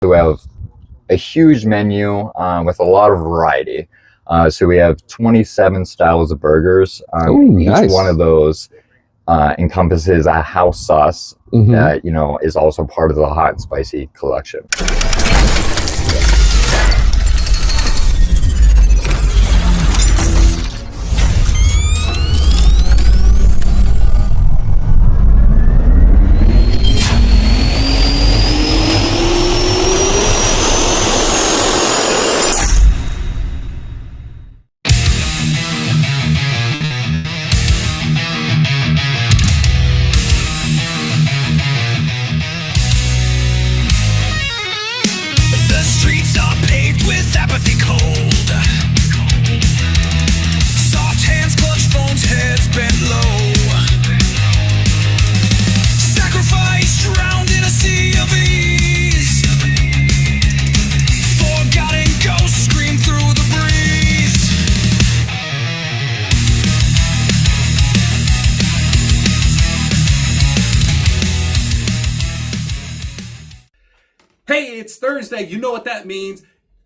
So we have a huge menu with a lot of variety. So we have 27 styles of burgers. Nice. Each one of those encompasses a house sauce that, you know, is also part of the hot and spicy collection. Hey, it's Thursday. You know what that means.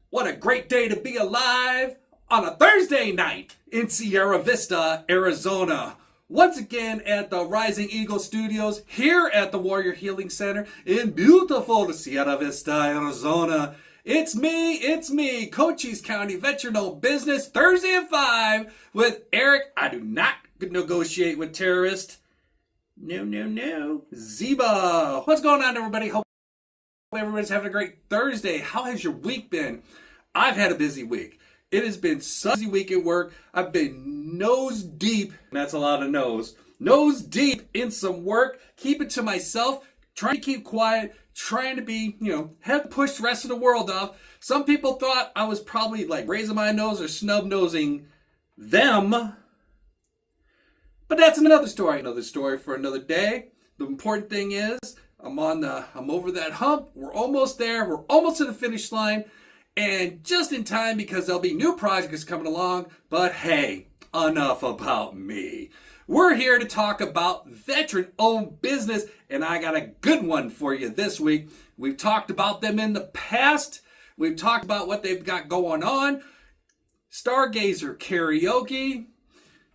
What a great day to be alive on a Thursday night in Sierra Vista, Arizona. Once again at the Rising Eagle Studios here at the Warrior Healing Center in beautiful Sierra Vista, Arizona. It's me, Cochise County Veteran-Owned Business, Thursday at 5 with Erik. I do not negotiate with terrorists. No. Zeba. What's going on, everybody? Hope everybody's having a great Thursday. How has your week been? I've had a busy week. It has been such a busy week at work. I've been nose deep, that's a lot of nose deep in some work, keep it to myself, trying to keep quiet, trying to be, have pushed the rest of the world off. Some people thought I was probably like raising my nose or snub-nosing them. But that's another story for another day. The important thing is, I'm over that hump. We're almost there. We're almost to the finish line. And just in time because there'll be new projects coming along. But hey, enough about me. We're here to talk about veteran-owned business. And I got a good one for you this week. We've talked about them in the past. We've talked about what they've got going on. Stargazer Karaoke.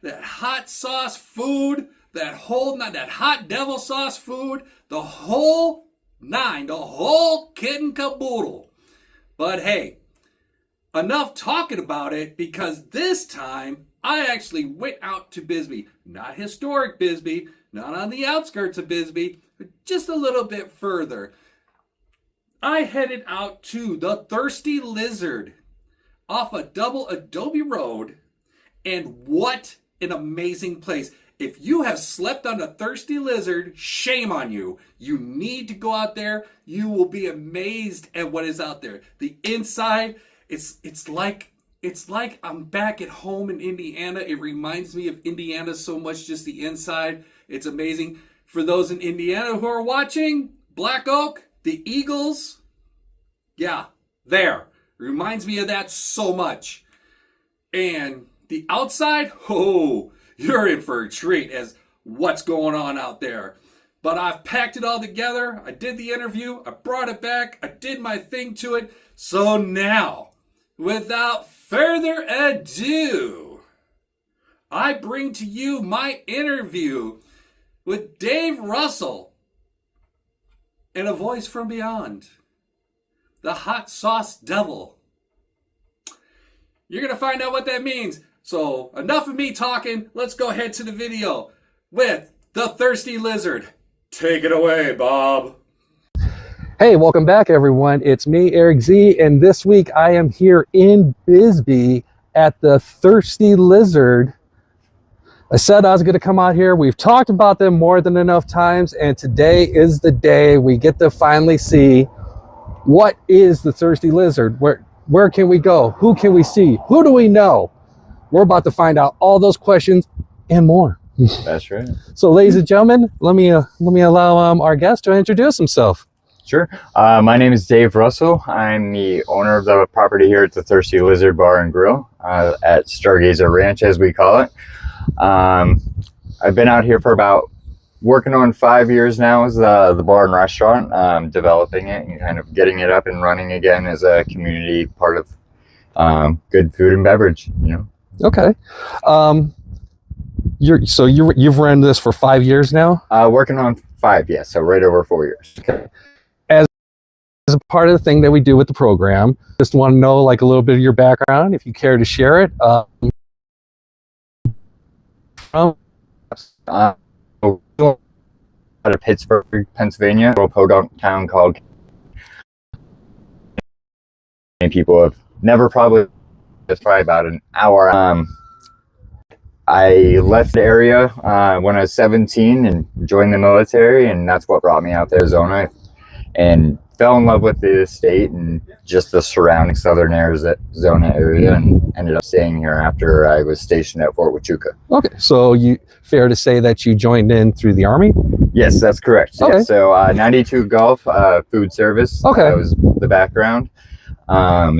That hot sauce food. That hot devil sauce food, the whole nine, the whole kit and caboodle. But hey, enough talking about it, because this time I actually went out to Bisbee. Not historic Bisbee, not on the outskirts of Bisbee, but just a little bit further. I headed out to the Thirsty Lizard off a Double Adobe Road, and what an amazing place. If you have slept on a Thirsty Lizard, shame on you. You need to go out there. You will be amazed at what is out there. The inside, it's like I'm back at home in Indiana. It reminds me of Indiana so much, just the inside. It's amazing. For those in Indiana who are watching, Black Oak, the Eagles, yeah, there. Reminds me of that so much. And the outside, you're in for a treat as what's going on out there. But I've packed it all together. I did the interview. I brought it back. I did my thing to it. So now, without further ado, I bring to you my interview with Dave Russell and a voice from beyond, the hot sauce devil. You're going to find out what that means. So enough of me talking. Let's go ahead to the video with the Thirsty Lizard. Take it away, Bob. Hey, welcome back, everyone. It's me, Erik Z, and this week I am here in Bisbee at the Thirsty Lizard. I said I was going to come out here. We've talked about them more than enough times, and today is the day we get to finally see what is the Thirsty Lizard. Where can we go? Who can we see? Who do we know? We're about to find out all those questions and more. That's right. So, ladies and gentlemen, let me allow our guest to introduce himself. Sure. My name is Dave Russell. I'm the owner of the property here at the Thirsty Lizard Bar and Grill at Stargazer Ranch, as we call it. I've been out here for about working on 5 years now as the bar and restaurant, developing it and kind of getting it up and running again as a community part of good food and beverage. Okay. You've run this for 5 years now? Working on 5, yeah, so right over 4 years. Okay. As a part of the thing that we do with the program, just want to know like a little bit of your background, if you care to share it. Out of Pittsburgh, Pennsylvania, a little podunk town called. Many people have never probably. It's probably about an hour. I left the area when I was 17 and joined the military, and that's what brought me out to Arizona, and fell in love with the state and just the surrounding southern Arizona area, and ended up staying here after I was stationed at Fort Huachuca. Okay, so fair to say that you joined in through the Army? Yes, that's correct. Okay. Yeah, so 92 Gulf, food service. Okay. That was the background.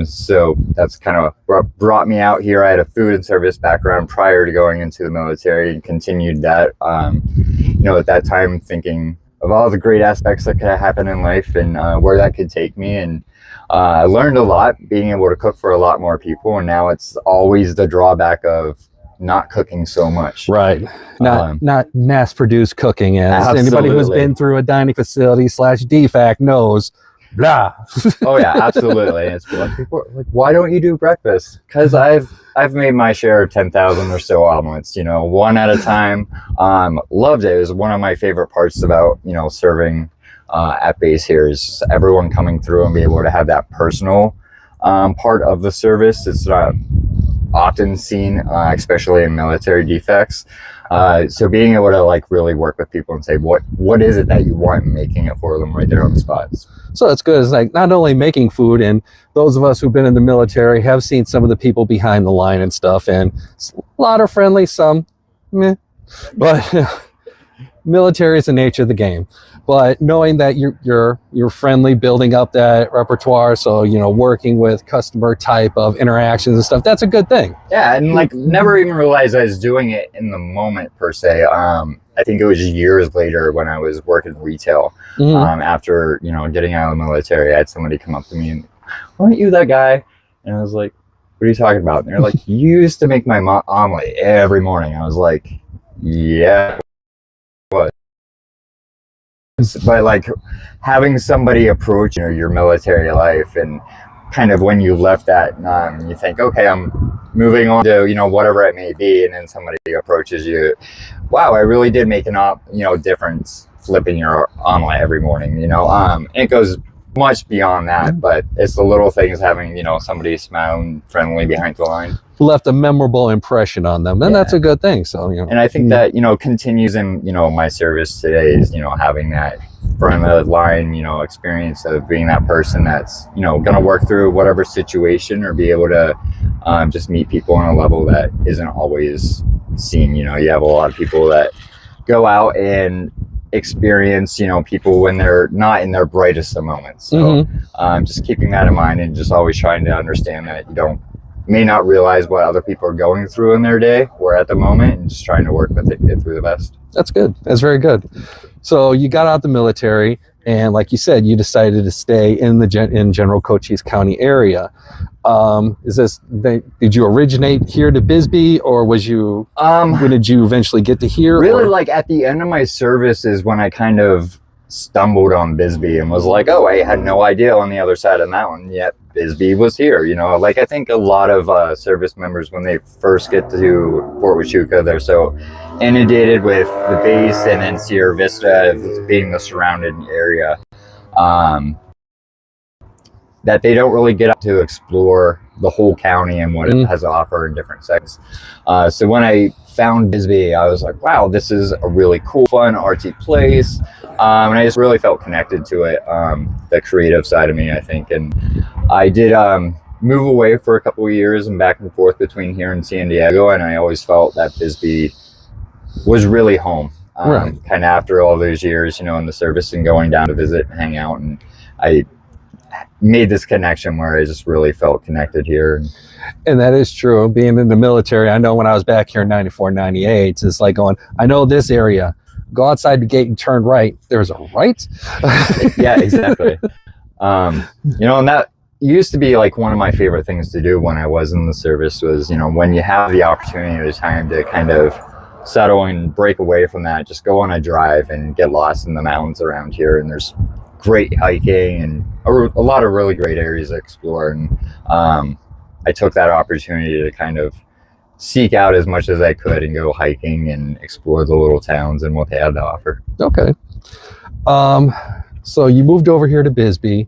So that's kind of what brought me out here. I had a food and service background prior to going into the military, and continued that, at that time thinking of all the great aspects that could happen in life and where that could take me. And I learned a lot being able to cook for a lot more people. And now it's always the drawback of not cooking so much. Right. Not mass produced cooking, as anybody who's been through a dining facility / DFAC knows. Blah. Oh yeah, absolutely. And it's like, people are like, why don't you do breakfast? Because I've made my share of 10,000 or so omelets, one at a time. Loved it. It was one of my favorite parts about serving at base here, is everyone coming through and be able to have that personal part of the service. It's not often seen, especially in military defects. So being able to really work with people and say what is it that you want, and making it for them right there on the spot. So it's good. It's like not only making food, and those of us who've been in the military have seen some of the people behind the line and stuff, and a lot are friendly, some meh, but military is the nature of the game. But knowing that you're friendly, building up that repertoire, so working with customer type of interactions and stuff, that's a good thing. Yeah, and never even realized I was doing it in the moment per se. I think it was years later when I was working retail. After getting out of the military, I had somebody come up to me and, "Aren't you that guy?" And I was like, "What are you talking about?" And they're like, "You used to make my omelet every morning." I was like, "Yeah, what?" But having somebody approach your military life, and kind of when you left that, you think, okay, I'm moving on to whatever it may be, and then somebody approaches you, wow, I really did make an difference flipping your omelet every morning. It goes much beyond that, but it's the little things, having somebody smiling friendly behind the line left a memorable impression on them, and that's a good thing. So and I think that continues in my service today, is having that front of the line experience of being that person that's gonna work through whatever situation, or be able to just meet people on a level that isn't always seen. You have a lot of people that go out and experience people when they're not in their brightest of moments. So just keeping that in mind, and just always trying to understand that you may not realize what other people are going through in their day or at the moment, and just trying to work with it, get through the best. That's good. That's very good. So you got out the military, and like you said, you decided to stay in in general Cochise County area. Did you originate here to Bisbee, or was you when did you eventually get to here? Really, at the end of my service is when I kind of stumbled on Bisbee, and was like, oh, I had no idea on the other side of the mountain yet Bisbee was here. I think a lot of service members, when they first get to Fort Huachuca, they're so inundated with the base and then Sierra Vista as being the surrounding area, that they don't really get up to explore the whole county and what it has to offer in different sections. So when I found Bisbee, I was like, wow, this is a really cool, fun, artsy place. And I just really felt connected to it, the creative side of me, I think. And I did move away for a couple of years and back and forth between here and San Diego, and I always felt that Bisbee was really home. Right. Kind of after all those years, in the service and going down to visit and hang out, and I made this connection where I just really felt connected here. And that is true. Being in the military, I know when I was back here in 94, 98, it's like going, I know this area. go outside the gate and turn right. There's a right. Yeah, exactly. You know, and that used to be like one of my favorite things to do when I was in the service was, you know, when you have the opportunity or the time to kind of settle and break away from that, just go on a drive and get lost in the mountains around here. And there's great hiking and a lot of really great areas to explore. And I took that opportunity to kind of seek out as much as I could and go hiking and explore the little towns and what they had to offer. Okay. So you moved over here to Bisbee.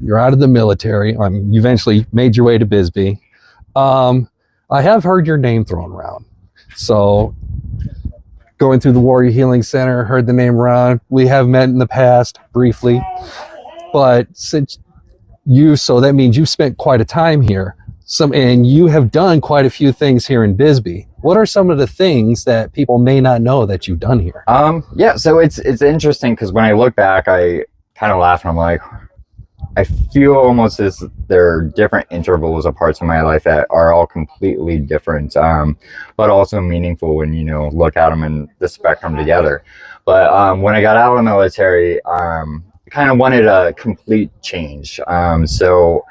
You're out of the military. You eventually made your way to Bisbee. I have heard your name thrown around. So going through the Warrior Healing Center, heard the name around. We have met in the past briefly, but since so that means you've spent quite a time here. And you have done quite a few things here in Bisbee. What are some of the things that people may not know that you've done here? Yeah, so it's interesting because when I look back, I kind of laugh and I'm like, I feel almost as there are different intervals of parts of my life that are all completely different, but also meaningful when you know look at them and the spectrum together. But when I got out of the military, I kind of wanted a complete change. So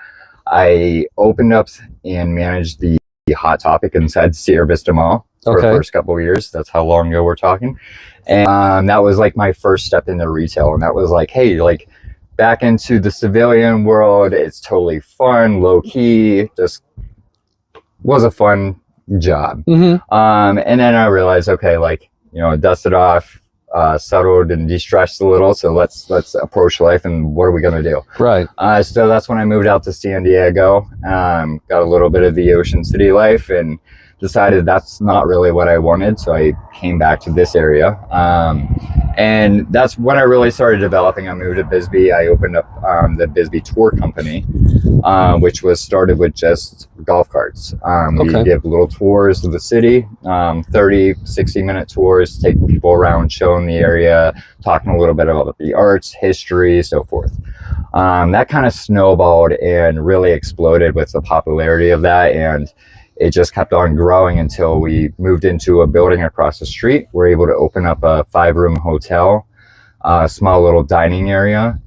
I opened up and managed the Hot Topic inside Sierra Vista Mall for the first couple of years. That's how long ago we're talking. And that was like my first step into retail. And that was like, hey, like back into the civilian world. It's totally fun, low key, just was a fun job. And then I realized, okay, like, you know, dusted off, settled and de-stressed a little, so let's approach life and what are we going to do, right? So that's when I moved out to San Diego, got a little bit of the Ocean City life and decided that's not really what I wanted, so I came back to this area, and that's when I really started developing. I moved to Bisbee. I opened up the Bisbee Tour Company, which was started with just golf carts. We give little tours of the city, 30, 60-minute tours, taking people around, showing the area, talking a little bit about the arts, history, so forth. That kind of snowballed and really exploded with the popularity of that, and it just kept on growing until we moved into a building across the street. We're able to open up a 5-room hotel, a small little dining area,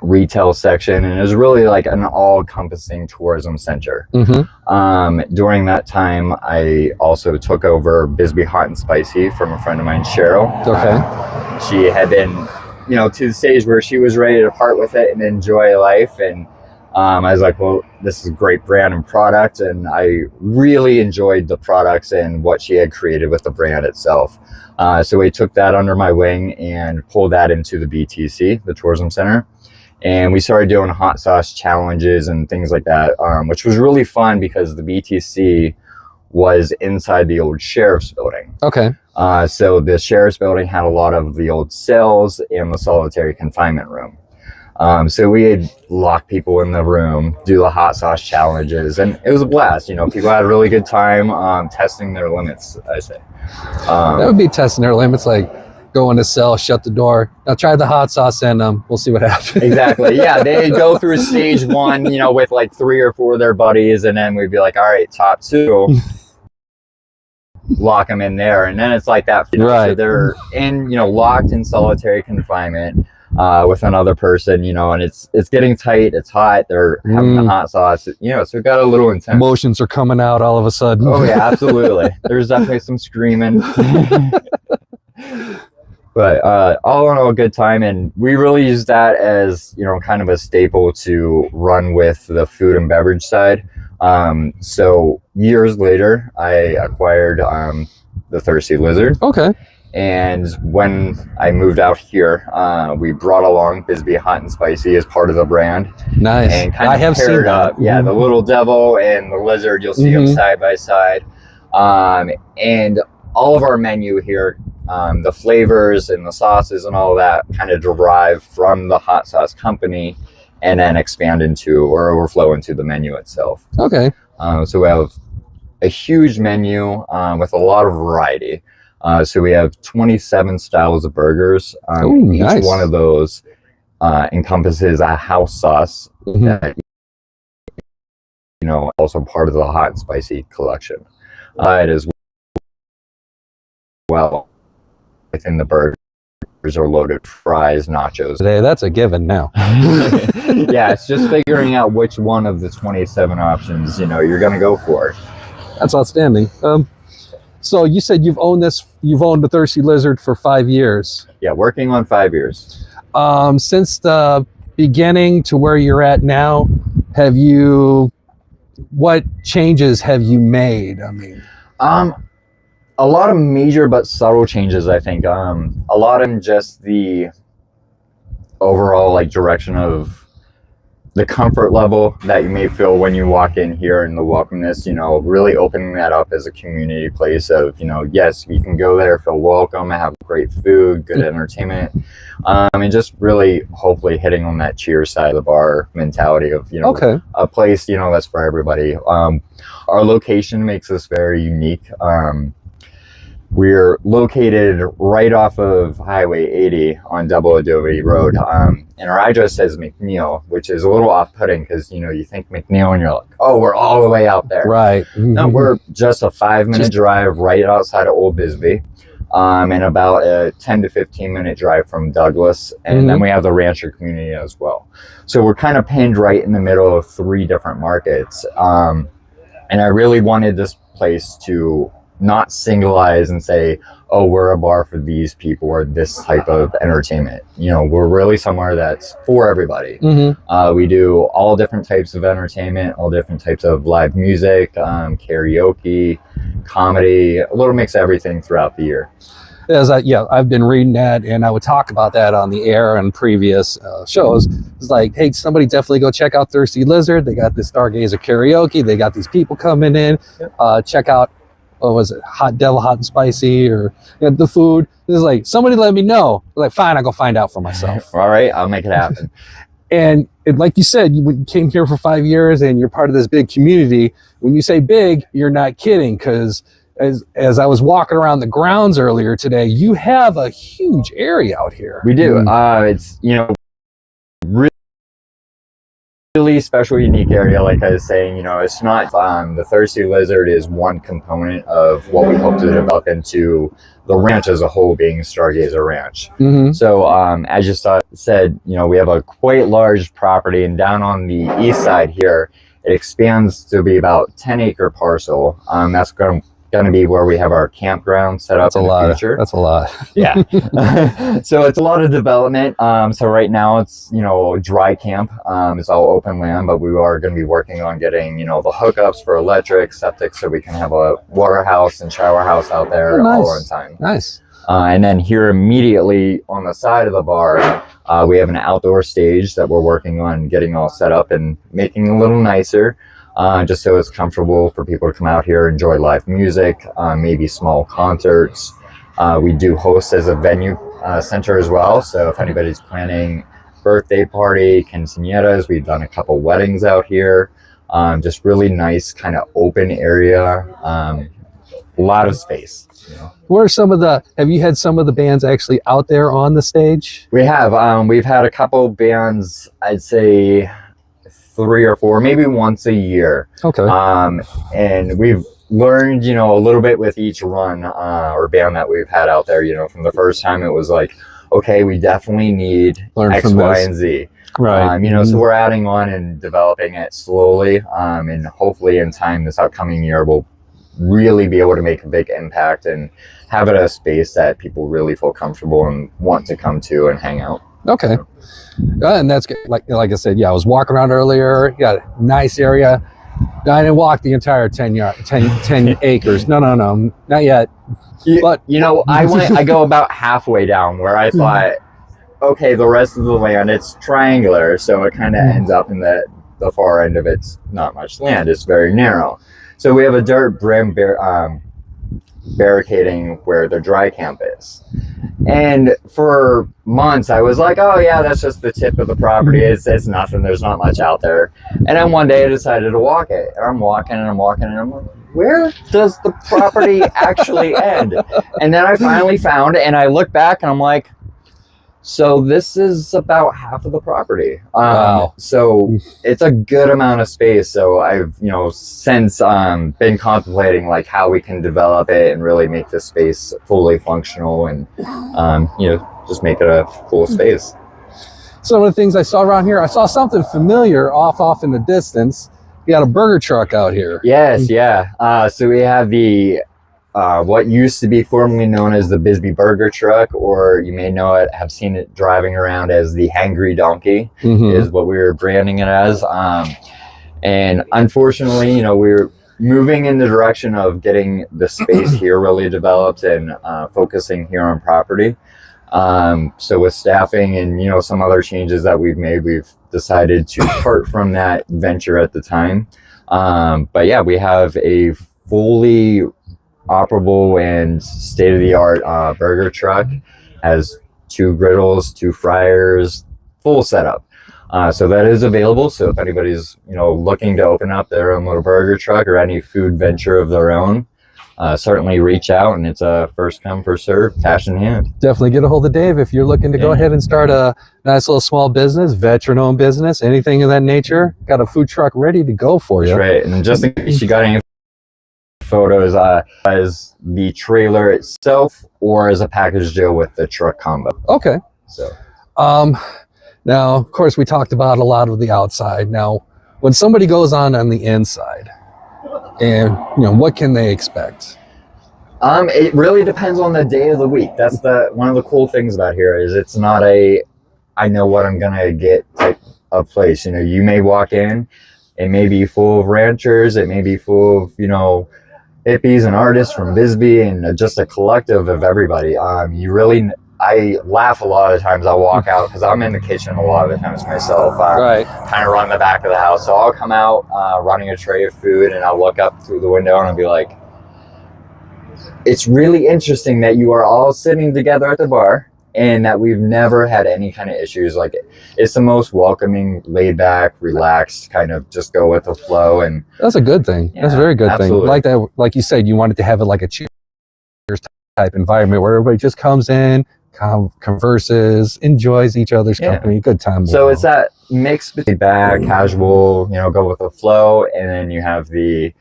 retail section, and it was really like an all-encompassing tourism center. During that time, I also took over Bisbee Hot and Spicy from a friend of mine, Cheryl. She had been, you know, to the stage where she was ready to part with it and enjoy life, and I was like, well, this is a great brand and product, and I really enjoyed the products and what she had created with the brand itself. So we took that under my wing and pulled that into the BTC, the tourism center. And we started doing hot sauce challenges and things like that, which was really fun because the BTC was inside the old sheriff's building. So the sheriff's building had a lot of the old cells and the solitary confinement room. So we'd lock people in the room, do the hot sauce challenges, and it was a blast. You know, people had a really good time testing their limits, I say. That would be testing their limits, like go in a cell, shut the door. Now try the hot sauce and we'll see what happens. Exactly. Yeah, they'd go through stage 1, you know, with like 3 or 4 of their buddies, and then we'd be like, all right, top 2. Lock them in there, and then it's like that. You know, so they're in, you know, locked in solitary confinement with another person, you know, and it's getting tight, it's hot, they're having the hot sauce, you know, so it got a little intense. Emotions are coming out all of a sudden. Oh yeah, absolutely. There's definitely some screaming. But all in all, good time, and we really use that as, you know, kind of a staple to run with the food and beverage side. So years later, I acquired the Thirsty Lizard. And when I moved out here, we brought along Bisbee Hot and Spicy as part of the brand. Nice. And kind of paired up, yeah, the little devil and the lizard. You'll see them side by side. And all of our menu here, the flavors and the sauces and all of that kind of derive from the hot sauce company and then expand into or overflow into the menu itself. So we have a huge menu with a lot of variety. So we have 27 styles of burgers. Each one of those encompasses a house sauce that, you know, also part of the hot and spicy collection. It is well within the burgers or loaded fries, nachos. Today, that's a given now. Yeah, it's just figuring out which one of the 27 options, you're going to go for. That's outstanding. So you said you've owned the Thirsty Lizard for 5 years. Yeah, working on 5 years. Since the beginning to where you're at now, what changes have you made? I mean, a lot of major but subtle changes, I think. A lot in just the overall direction of the comfort level that you may feel when you walk in here, and the welcomeness, really opening that up as a community place of, yes, you can go there, feel welcome, have great food, good entertainment, and just really hopefully hitting on that cheer side of the bar mentality of, okay, a place, that's for everybody. Our location makes us very unique. We're located right off of Highway 80 on Double Adobe Road, and our address says McNeal, which is a little off-putting because, you think McNeal and you're like, oh, we're all the way out there. Right. No, we're just a 5-minute drive right outside of Old Bisbee, and about a 10 to 15-minute drive from Douglas, and then we have the rancher community as well. So we're kind of pinned right in the middle of 3 different markets, and I really wanted this place to not singleize and say, oh, we're a bar for these people or this type of entertainment. We're really somewhere that's for everybody. We do all different types of entertainment, all different types of live music, karaoke, comedy, a little mix of everything throughout the year. I've been reading that, and I would talk about that on the air and previous shows. It's like, hey, somebody definitely go check out Thirsty Lizard. They got the Stargazer Karaoke. They got these people coming in. Check out, what was it, Double Hot Spicy, or the food. It's like, somebody let me know. Like, fine, I'll go find out for myself. All right, I'll make it happen. And like you said, you came here for 5 years, and you're part of this big community. When you say big, you're not kidding, because as I was walking around the grounds earlier today, you have a huge area out here. We do. It's, really special, unique area. Like I was saying, it's not, the Thirsty Lizard is one component of what we hope to develop into the ranch as a whole, being Stargazer Ranch. So as you said, we have a quite large property, and down on the east side here, it expands to be about 10-acre parcel. That's going to be where we have our campground set up in the future. That's a lot. Yeah. So it's a lot of development. So right now it's, dry camp. It's all open land, but we are going to be working on getting, the hookups for electric, septic, so we can have a water house and shower house out there all on time. Nice. And then here immediately on the side of the bar, we have an outdoor stage that we're working on getting all set up and making a little nicer. Just so it's comfortable for people to come out here, enjoy live music, maybe small concerts. We do host as a venue center as well. So if anybody's planning birthday party, quinceañeras, we've done a couple weddings out here. Just really nice kind of open area, a lot of space. What are have you had some of the bands actually out there on the stage? We have. We've had a couple bands, I'd say 3 or 4, maybe once a year. Okay. And we've learned, a little bit with each run or band that we've had out there. From the first time, it was like, okay, we definitely need X, Y, and Z. Right. So we're adding on and developing it slowly. And hopefully in time, this upcoming year, we'll really be able to make a big impact and have it a space that people really feel comfortable and want to come to and hang out. Okay. And that's good. Like I said, I was walking around earlier. You got a nice area. I didn't walk the entire 10 acres. No, not yet. But I go about halfway down where I thought, okay, the rest of the land, it's triangular, so it kind of ends up in the far end of it's not much land. It's very narrow. So we have a dirt brim barricading where the dry camp is. And for months I was like, oh yeah, that's just the tip of the property. It's nothing. There's not much out there. And then one day I decided to walk it. And I'm walking and I'm like, where does the property actually end? And then I finally found, and I look back and I'm like, So this is about half of the property. Wow. So it's a good amount of space. So I've, since been contemplating like how we can develop it and really make this space fully functional and, just make it a cool space. Some of the things I saw around here, I saw something familiar off in the distance. You got a burger truck out here. Yes, yeah. So we have the what used to be formerly known as the Bisbee burger truck, or you may have seen it driving around as the Hangry donkey, is what we were branding it as. And unfortunately, we're moving in the direction of getting the space here really developed and focusing here on property. So with staffing and, some other changes that we've made, we've decided to part from that venture at the time. But yeah, we have a fully operable and state-of-the-art burger truck. Has 2 griddles, 2 fryers, full setup. So that is available. So if anybody's looking to open up their own little burger truck or any food venture of their own, certainly reach out, and it's a first come first serve, cash in hand. Definitely get a hold of Dave if you're looking to go ahead and start a nice little small business, veteran-owned business, anything of that nature. Got a food truck ready to go for you. That's right. And just in case you got any photos, as the trailer itself or as a package deal with the truck combo. Okay. So now of course we talked about a lot of the outside. Now when somebody goes on the inside, and what can they expect? It really depends on the day of the week. That's one of the cool things about here is it's not a I know what I'm gonna get type of place. You may walk in, it may be full of ranchers, it may be full of hippies and artists from Bisbee and just a collective of everybody. I laugh a lot of the times. I'll walk out because I'm in the kitchen a lot of the times myself. Right. Kind of run the back of the house. So I'll come out running a tray of food and I'll look up through the window and I'll be like, it's really interesting that you are all sitting together at the bar and that we've never had any kind of issues. Like it's the most welcoming, laid back, relaxed, kind of just go with the flow. And that's a good thing. That's a very good thing. Like that, like you said, you wanted to have it like a Cheers type environment where everybody just comes in, converses, enjoys each other's company, good time. So it's that mix between back, casual, go with the flow, and then you have the,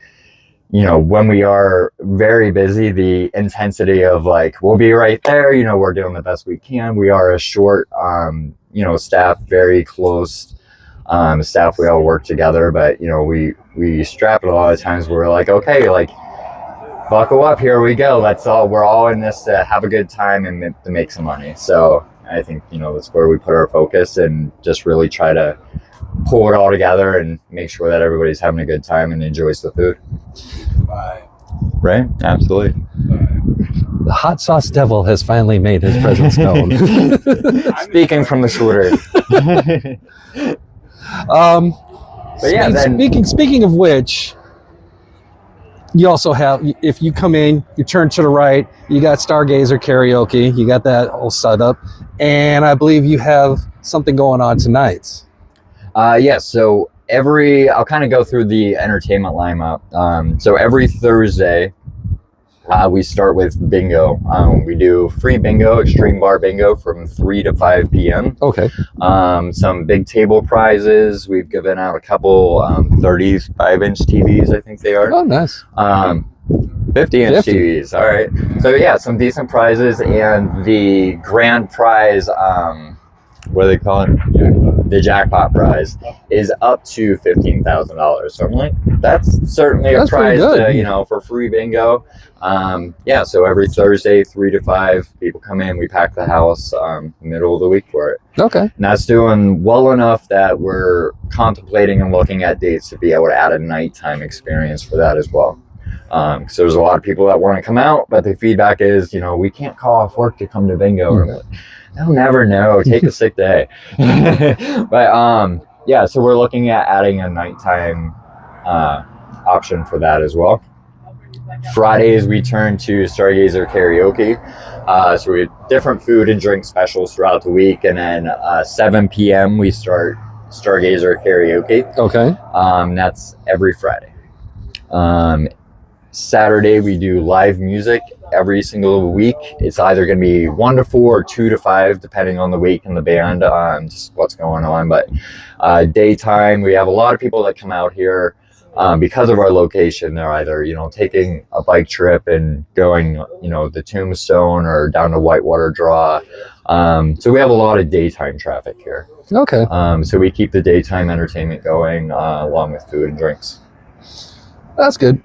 when we are very busy, the intensity of like, we'll be right there, we're doing the best we can. We are a short, staff, very close staff. We all work together, but, we strap it a lot of times. We're like, okay, like, buckle up, here we go. That's all. We're all in this to have a good time and to make some money. So I think, that's where we put our focus and just really try to pull it all together and make sure that everybody's having a good time and enjoys the food. Right? Absolutely. The hot sauce devil has finally made his presence known. Speaking from the shoulder. But yeah, speaking of which, you also have, if you come in, you turn to the right, you got Stargazer Karaoke, you got that all set up, and I believe you have something going on tonight. Yes, so I'll kind of go through the entertainment lineup. So every Thursday, we start with bingo. We do free bingo, extreme bar bingo from 3 to 5 p.m. Okay. Some big table prizes. We've given out a couple 35-inch TVs, I think they are. Oh, nice. 50-inch TVs. All right. So yeah, some decent prizes, and the grand prize, what do they call it? The jackpot prize is up to $15,000. So I'm like, that's certainly a prize to, for free bingo. Yeah, so every Thursday, 3 to 5, people come in, we pack the house, middle of the week for it. Okay. And that's doing well enough that we're contemplating and looking at dates to be able to add a nighttime experience for that as well. So there's a lot of people that want to come out, but the feedback is, we can't call off work to come to bingo. They'll never know. Take a sick day. But yeah, so we're looking at adding a nighttime option for that as well. Fridays we turn to Stargazer Karaoke. So we have different food and drink specials throughout the week, and then 7 p.m. we start Stargazer Karaoke. Okay. That's every Friday. Saturday we do live music every single week. It's either going to be 1 to 4 or 2 to 5, depending on the week and the band, just what's going on. But daytime, we have a lot of people that come out here because of our location. They're either, you know, taking a bike trip and going, you know, the Tombstone or down to Whitewater Draw. So we have a lot of daytime traffic here. Okay. So we keep the daytime entertainment going along with food and drinks. That's good.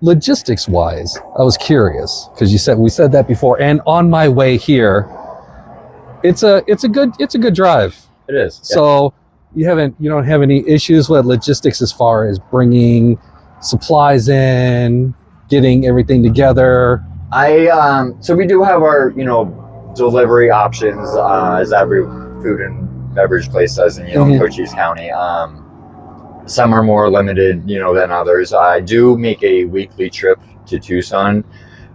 Logistics wise, I was curious because we said that before, and on my way here, it's a good drive. It is. Yeah. So you don't have any issues with logistics as far as bringing supplies in, getting everything together. So we do have our, you know, delivery options as every food and beverage place does in, you know, Cochise County. Some are more limited, you know, than others. I do make a weekly trip to Tucson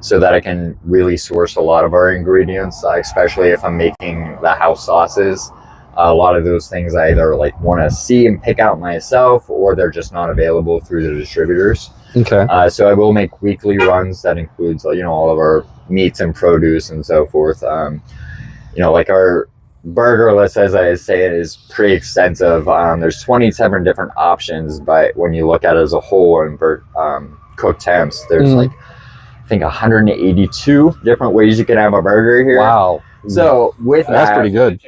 so that I can really source a lot of our ingredients, especially if I'm making the house sauces. A lot of those things I either like want to see and pick out myself, or they're just not available through the distributors. Okay. So I will make weekly runs that includes, you know, all of our meats and produce and so forth. You know, like our burger list, as I say, it is pretty extensive. There's 27 different options, but when you look at it as a whole and cooked temps, there's like, I think 182 different ways you can have a burger here. Wow. So with that's pretty good.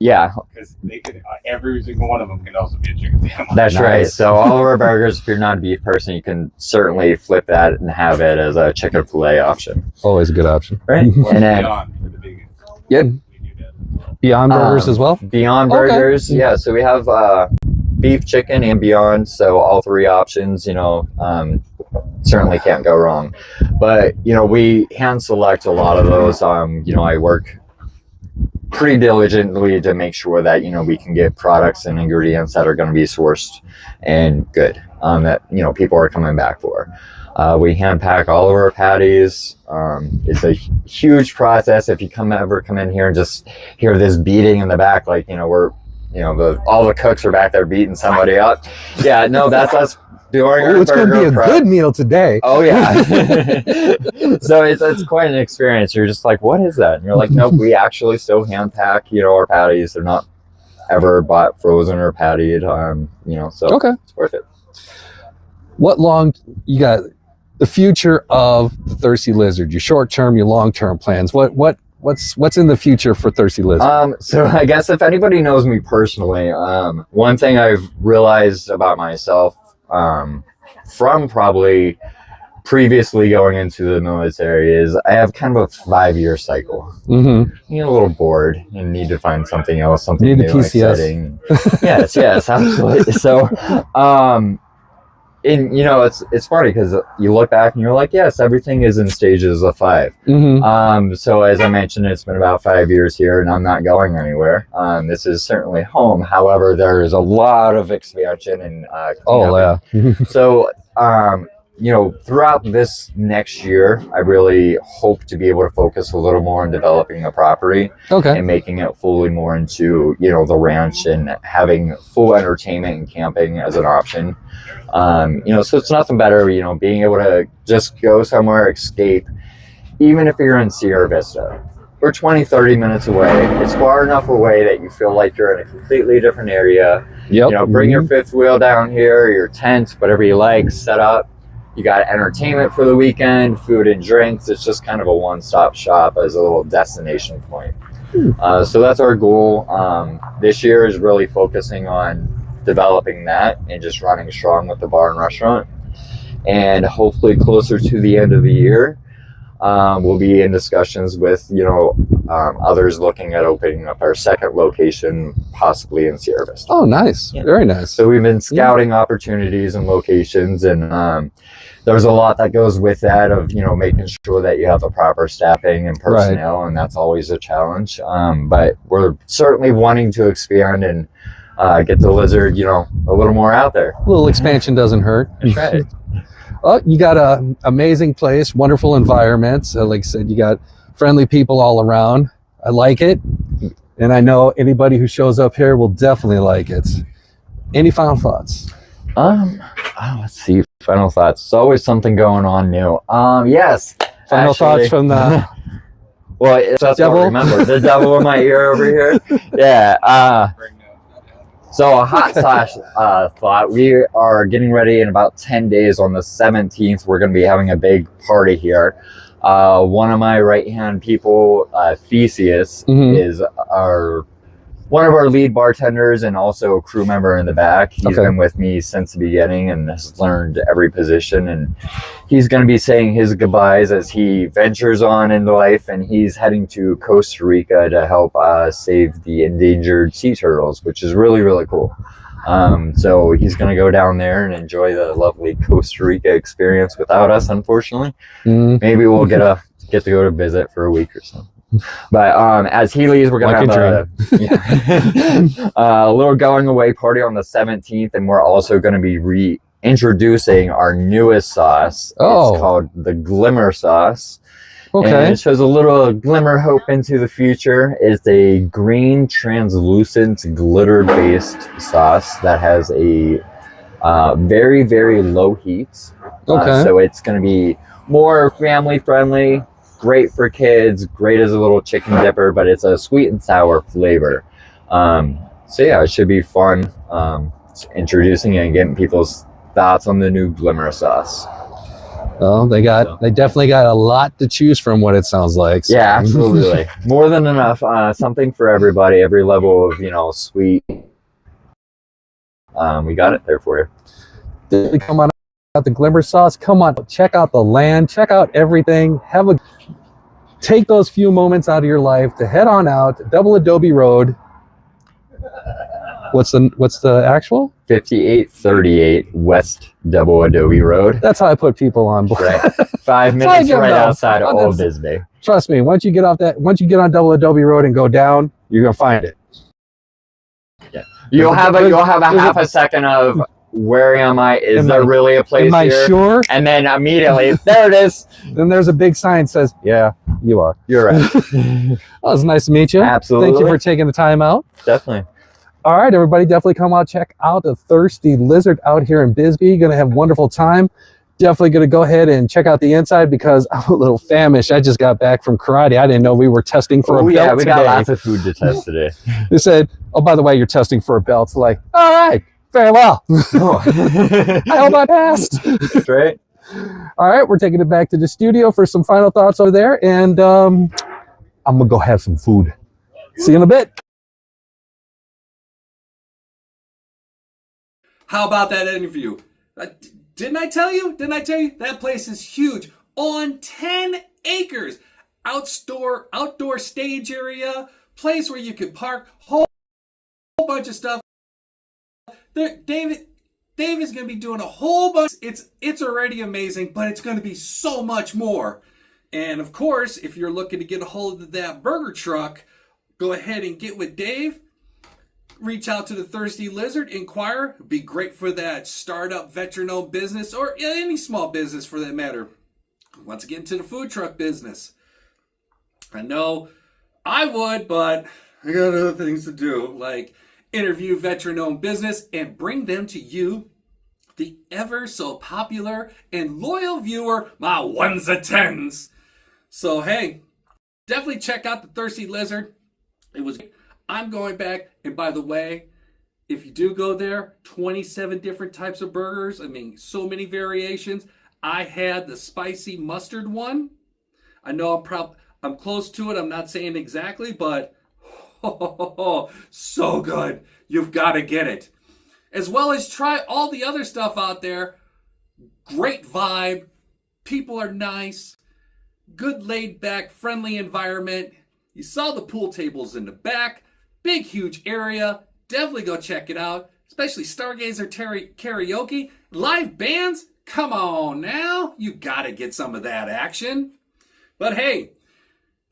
Yeah, because they could every single one of them can also be a chicken sandwich. That's Nice. right. So all of our burgers, if you're not a beef person, you can certainly flip that and have it as a chicken fillet option. Always a good option. Right. And then Beyond for the vegans. Yeah. We do that. Beyond Burgers as well. Beyond Okay. Burgers, yeah. So we have beef, chicken, and Beyond. So all three options, you know, certainly can't go wrong. But you know, we hand select a lot of those. You know, I work pretty diligently to make sure that, you know, we can get products and ingredients that are going to be sourced and good, that, you know, people are coming back for. We hand pack all of our patties. It's a huge process. If you ever come in here and just hear this beating in the back, like, you know, all the cooks are back there beating somebody up. Yeah, no, that's us doing our It's going to be a prep. good meal today. Oh yeah. So it's quite an experience. You're just like, what is that? And you're like, nope, we actually still hand pack, you know, our patties. They're not ever bought frozen or pattied. You know, so Okay. it's worth it. What you got the future of the Thirsty Lizard, your short term, your long term plans. What's in the future for Thirsty Lizard? So I guess if anybody knows me personally, one thing I've realized about myself, from probably previously going into the military, is I have kind of a 5-year cycle. Mm-hmm. You get a little bored and need to find something else, something Need new, a PCS. exciting. yes, absolutely. So, and you know, it's funny because you look back and you're like, yes, everything is in stages of 5. Mm-hmm. So as I mentioned, it's been about 5 years here, and I'm not going anywhere. This is certainly home. However, there is a lot of expansion and Oh yeah. so, you know, throughout this next year, I really hope to be able to focus a little more on developing the property Okay. and making it fully more into, you know, the ranch and having full entertainment and camping as an option. You know, so it's nothing better, you know, being able to just go somewhere, escape, even if you're in Sierra Vista. We're 20, 30 minutes away. It's far enough away that you feel like you're in a completely different area. Yep. You know, bring your fifth wheel down here, your tent, whatever you like, set up. You got entertainment for the weekend, food and drinks. It's just kind of a one-stop shop as a little destination point. So that's our goal. This year is really focusing on developing that and just running strong with the bar and restaurant. And hopefully closer to the end of the year, we'll be in discussions with, you know, others looking at opening up our second location, possibly in Sierra Vista. Oh, nice. Yeah. Very nice. So we've been scouting opportunities and locations, and there's a lot that goes with that of, you know, making sure that you have the proper staffing and personnel, and that's always a challenge. But we're certainly wanting to expand and get the Lizard, you know, a little more out there. A little expansion doesn't hurt. That's right. Oh, you got an amazing place, wonderful environment. Like I said, you got friendly people all around. I like it. And I know anybody who shows up here will definitely like it. Any final thoughts? Let's see. Final thoughts. It's always something going on new. Yes. Final actually, thoughts from the well, that's devil? what I remember. The devil in my ear over here. Yeah. So a hot sauce thought. We are getting ready in about 10 days on the 17th. We're going to be having a big party here. One of my right-hand people, Theseus, is one of our lead bartenders and also a crew member in the back. He's been with me since the beginning and has learned every position. And he's going to be saying his goodbyes as he ventures on into life. And he's heading to Costa Rica to help save the endangered sea turtles, which is really, really cool. So he's going to go down there and enjoy the lovely Costa Rica experience without us, unfortunately. Maybe we'll get to go to visit for a week or something. But as he leaves, we're gonna have a little going away party on the 17th, and we're also going to be reintroducing our newest sauce. Oh. It's called the Glimmer sauce. Okay. And it shows a little glimmer hope into the future. It's a green translucent glitter based sauce that has a very, very low heat. So it's going to be more family friendly. Great for kids, great as a little chicken dipper, but it's a sweet and sour flavor. So yeah, it should be fun introducing and getting people's thoughts on the new Glimmer sauce. Well, they definitely got a lot to choose from, what it sounds like. So. Yeah, absolutely. More than enough. Something for everybody, every level of, sweet. We got it there for you. Come on out the Glimmer sauce. Come on, check out the land, check out everything. Take those few moments out of your life to head on out Double Adobe Road. What's the actual? 5838 West Double Adobe Road. That's how I put people on board. Right. 5 minutes right outside of Old Bisbee. Trust me, once you get on Double Adobe Road and go down, you're gonna find it. Yeah. You'll have a half a second of, where am I? Is there really a place here? Am I sure? And then immediately, there it is. Then there's a big sign that says, yeah, you are. You're right. Well, it's nice to meet you. Absolutely. Thank you for taking the time out. Definitely. All right, everybody, definitely come out, check out the Thirsty Lizard out here in Bisbee. Going to have a wonderful time. Definitely going to go ahead and check out the inside because I'm a little famished. I just got back from karate. I didn't know we were testing for a belt yeah, we today. got lots of food to test today. They said, oh, by the way, you're testing for a belt. So like, all right, very well. I hope I passed. That's right. All right, we're taking it back to the studio for some final thoughts over there. And I'm going to go have some food. See you in a bit. How about that interview? Didn't I tell you? That place is huge. On 10 acres. Outdoor stage area. Place where you can park. Whole bunch of stuff. David is going to be doing a whole bunch. It's already amazing, but it's going to be so much more. And of course, if you're looking to get a hold of that burger truck, go ahead and get with Dave. Reach out to the Thirsty Lizard, inquire. It'd be great for that startup, veteran-owned business, or any small business for that matter. Wants to get into the food truck business. I know I would, but I got other things to do, like interview veteran-owned business and bring them to you, the ever so popular and loyal viewer, my ones and tens. So hey, definitely check out the Thirsty Lizard. I'm going back, and by the way, if you do go there, 27 different types of burgers. I mean, so many variations. I had the spicy mustard one. I know I'm close to it. I'm not saying exactly, but so good. You've got to get it. As well as try all the other stuff out there. Great vibe. People are nice. Good laid back, friendly environment. You saw the pool tables in the back. Big, huge area. Definitely go check it out. Especially Stargazer Karaoke. Live bands? Come on now. You gotta get some of that action. But hey,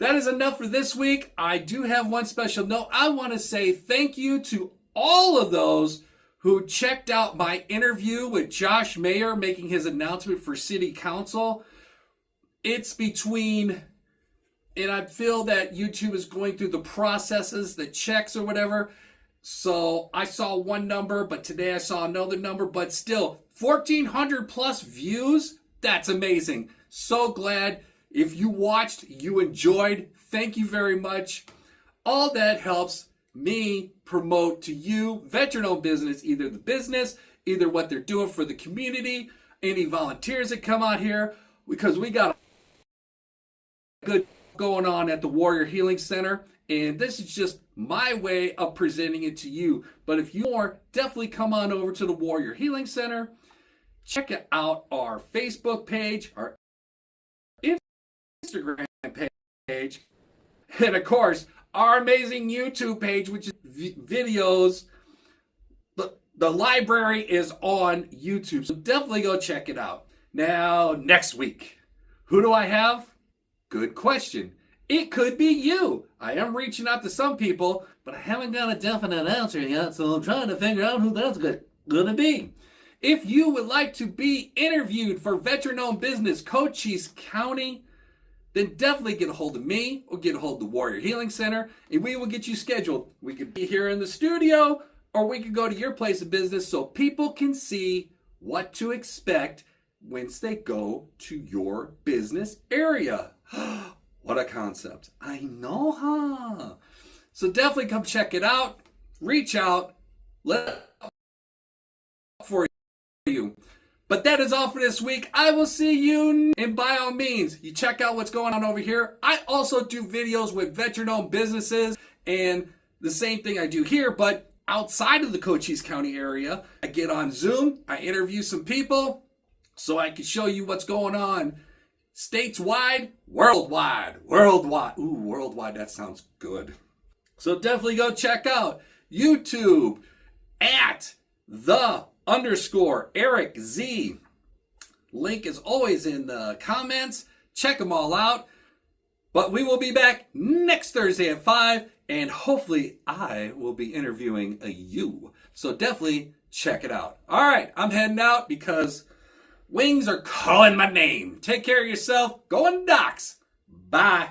that is enough for this week. I do have one special note. I want to say thank you to all of those who checked out my interview with Josh Mayer making his announcement for City Council. It's between... And I feel that YouTube is going through the processes, the checks or whatever. So I saw one number, but today I saw another number, but still 1,400 plus views. That's amazing. So glad. If you watched, you enjoyed, thank you very much. All that helps me promote to you veteran-owned business, either the business, either what they're doing for the community, any volunteers that come out here, because we got good going on at the Warrior Healing Center, and this is just my way of presenting it to you. But if you want, definitely come on over to the Warrior Healing Center. Check out our Facebook page, our Instagram page, and of course our amazing YouTube page, which is videos. The library is on YouTube, so definitely go check it out. Now, next week, who do I have? Good question. It could be you. I am reaching out to some people, but I haven't got a definite answer yet, so I'm trying to figure out who that's gonna be. If you would like to be interviewed for veteran-owned business, Cochise County, then definitely get a hold of me or get a hold of the Warrior Healing Center, and we will get you scheduled. We could be here in the studio, or we could go to your place of business so people can see what to expect once they go to your business area. What a concept. I know, huh? So definitely come check it out. Reach out. Let for you. But that is all for this week. I will see you, and by all means, you check out what's going on over here. I also do videos with veteran-owned businesses, and the same thing I do here, but outside of the Cochise County area. I get on Zoom, I interview some people, so I can show you what's going on stateswide, worldwide. Ooh, worldwide, that sounds good. So definitely go check out YouTube at _Erik Z. Link is always in the comments. Check them all out. But we will be back next Thursday at 5, and hopefully I will be interviewing you. So definitely check it out. All right, I'm heading out because wings are calling my name. Take care of yourself. Go on docks. Bye.